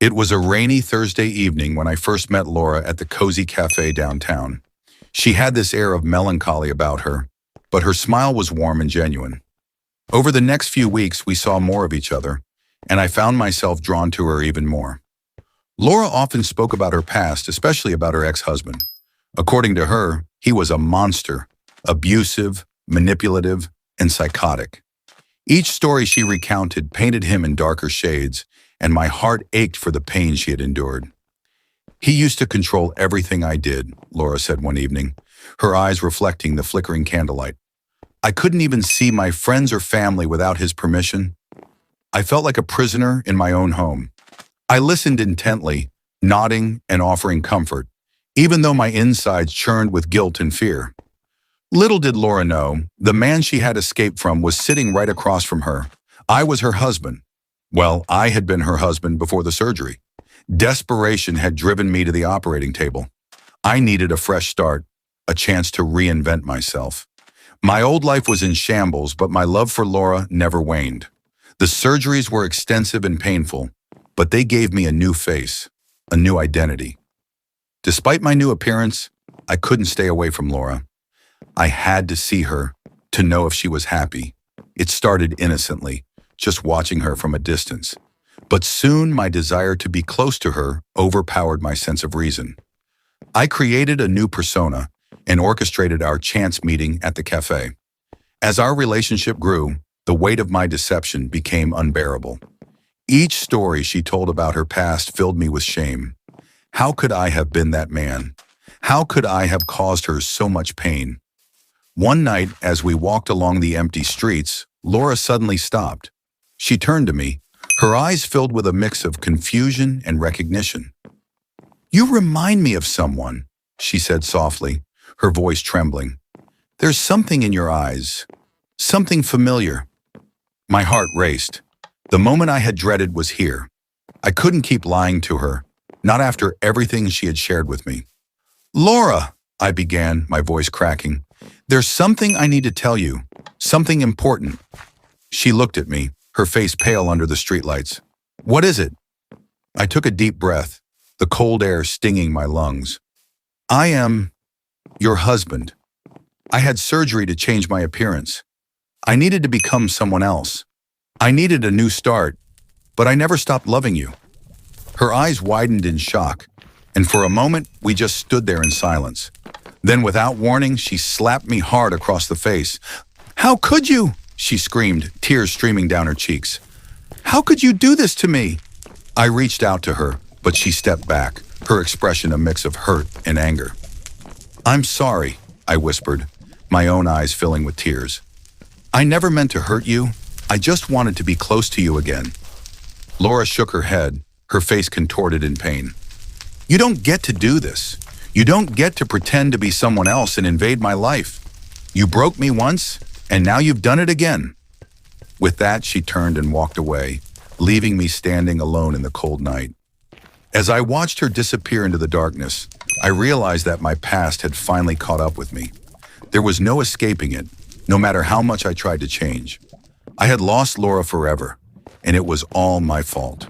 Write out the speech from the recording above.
It was a rainy Thursday evening when I first met Laura at the cozy cafe downtown. She had this air of melancholy about her, but her smile was warm and genuine. Over the next few weeks, we saw more of each other, and I found myself drawn to her even more. Laura often spoke about her past, especially about her ex-husband. According to her, he was a monster, abusive, manipulative, and psychotic. Each story she recounted painted him in darker shades, and my heart ached for the pain she had endured. "He used to control everything I did," Laura said one evening, her eyes reflecting the flickering candlelight. "I couldn't even see my friends or family without his permission. I felt like a prisoner in my own home." I listened intently, nodding and offering comfort, even though my insides churned with guilt and fear. Little did Laura know, the man she had escaped from was sitting right across from her. I was her husband. Well, I had been her husband before the surgery. Desperation had driven me to the operating table. I needed a fresh start, a chance to reinvent myself. My old life was in shambles, but my love for Laura never waned. The surgeries were extensive and painful, but they gave me a new face, a new identity. Despite my new appearance, I couldn't stay away from Laura. I had to see her, to know if she was happy. It started innocently, just watching her from a distance. But soon my desire to be close to her overpowered my sense of reason. I created a new persona and orchestrated our chance meeting at the cafe. As our relationship grew, the weight of my deception became unbearable. Each story she told about her past filled me with shame. How could I have been that man? How could I have caused her so much pain? One night, as we walked along the empty streets, Laura suddenly stopped. She turned to me, her eyes filled with a mix of confusion and recognition. "You remind me of someone," she said softly, her voice trembling. "There's something in your eyes, something familiar." My heart raced. The moment I had dreaded was here. I couldn't keep lying to her, not after everything she had shared with me. "Laura," I began, my voice cracking, "there's something I need to tell you, something important." She looked at me, her face pale under the streetlights. "What is it?" I took a deep breath, the cold air stinging my lungs. "I am your husband. I had surgery to change my appearance. I needed to become someone else. I needed a new start, but I never stopped loving you." Her eyes widened in shock, and for a moment we just stood there in silence. Then without warning, she slapped me hard across the face. "How could you?" she screamed, tears streaming down her cheeks. "How could you do this to me?" I reached out to her, but she stepped back, her expression a mix of hurt and anger. "I'm sorry," I whispered, my own eyes filling with tears. "I never meant to hurt you. I just wanted to be close to you again." Laura shook her head, her face contorted in pain. "You don't get to do this. You don't get to pretend to be someone else and invade my life. You broke me once, and now you've done it again." With that, she turned and walked away, leaving me standing alone in the cold night. As I watched her disappear into the darkness, I realized that my past had finally caught up with me. There was no escaping it, no matter how much I tried to change. I had lost Laura forever, and it was all my fault.